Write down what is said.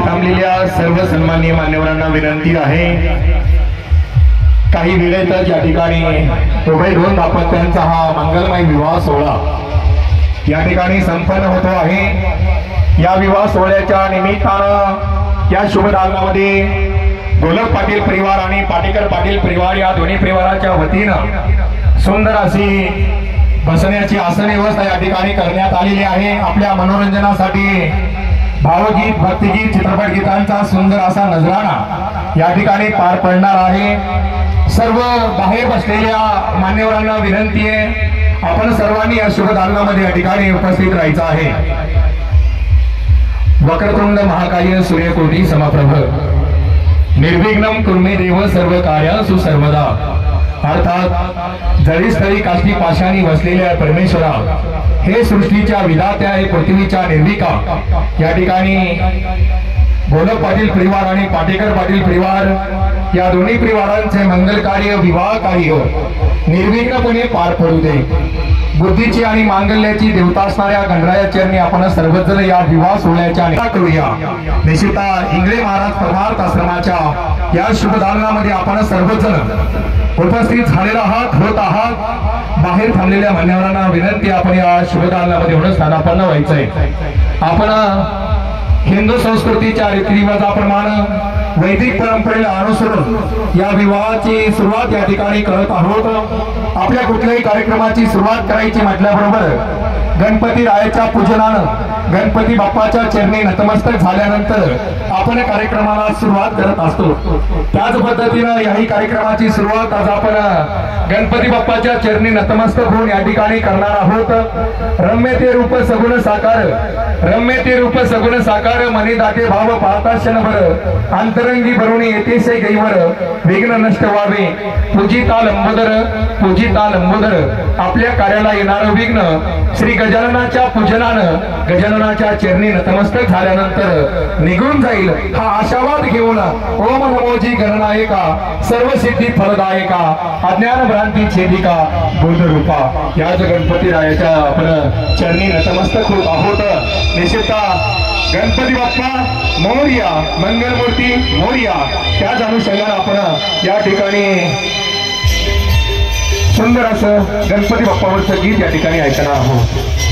थांबलेल्या सर्व सन्माननीय मान्यवरांना विनंती आहे, काही वेळेतच या ठिकाणी उभय दोन दाम्पत्यांचा हा मंगलमय विवाह सोहळा या ठिकाणी संपन्न होतो आहे। या विवाह सोहळ्याच्या निमित्तानं या शुभ दालनामध्ये गोलक पाटील परिवार आणि पाटेकर पाटील परिवार या दोन्ही परिवाराच्या वतीनं सुंदर अशी बसण्याची आसन व्यवस्था या ठिकाणी करण्यात आलेली आहे। आपल्या मनोरंजनासाठी भावगीत, भक्तिगीत, चित्रपट गीतांचा सुंदर असा नजराणा या ठिकाणी पार पडणार आहे। सर्व बाहेर बसलेल्या मान्यवरांना विनंती आहे, आपण सर्वांनी या शुभ दालनामध्ये या ठिकाणी उपस्थित राहायचं आहे। वक्रतुंड महाकाय सूर्यकोटी समप्रभ निर्विघ्नं कुर्मे देव सर्व कार्यासु सर्वदा। अर्थात जळीस्थळी काष्टी पाशाणी वसलेल्या परमेश्वरा, हे सृष्टीच्या विधात्या, हे पृथ्वीच्या निर्विका, या ठिकाणी गोलक पाटील परिवार आणि पाटेकर पाटील परिवार या दोन्ही परिवारांचे मंगल कार्य, विवाह कार्य निर्विघ्नपणे पार पडू दे। बुद्धीची आणि मांगल्याची देवता असणाऱ्या गणराया चरणी आपण सर्वजण या विवाह सोहळ्याच्या निमित्त करूया। निश्चितता इंगळे महाराज परमार्थ आश्रमाच्या या शुभ दालनामध्ये आपण सर्वजण उपस्थित झालेला आहात, होत आहात। बाहेर थांबलेल्या मान्यवरांना विनंती, आपण या शुभ दालनामध्ये होणं स्थानापन्न व्हायचंय। आपण हिंदू संस्कृतीच्या रीतिरिवाजाप्रमाणे वैदिक परंपरेला अनुसरून या विवाहाची सुरुवात या ठिकाणी करत आहोत। आपल्या कुठल्याही कार्यक्रमाची सुरुवात करायची म्हटल्याबरोबर गणपती रायाच्या पूजनानं, गणपती बाप्पाच्या चरणी नतमस्तक झाल्यानंतर आपण कार्यक्रमाला सुरुवात करत असतो। त्याच पद्धतीनं याही कार्यक्रमाची सुरुवात आज आपण गणपती बाप्पाच्या चरणी नतमस्तक होऊन या ठिकाणी करणार आहोत। रम्य ते रूप सगुण साकार, रम्य ते रूप सगुण साकार, मनी दाटे भाव पाहता क्षणभर, अंतरंगी भरुणी येतेसे गैवर, विघ्न नष्ट व्हावे पूजिता लंबोदर, पूजिता लंबोदर। आपल्या कार्याला येणार विघ्न श्री गजाननाच्या पूजनानं, गजाननाच्या चरणी नतमस्तक झाल्यानंतर निघून जाईल हा आशावाद घेऊन ओम नमोजी गणनायका, सर्व सिद्धी फलदायका, अज्ञान भ्रांती छेदिका, बुद्ध रूपा, याच गणपती रायाच्या आपण चरणी नतमस्तक होत आहोत। निश्चितता गणपती बाप्पा मोरया, मंगलमूर्ती मोरया, त्याच अनुषंगाने आपण या ठिकाणी सुंदर असं गणपती बाप्पावरचं गीत या ठिकाणी ऐकणार आहोत।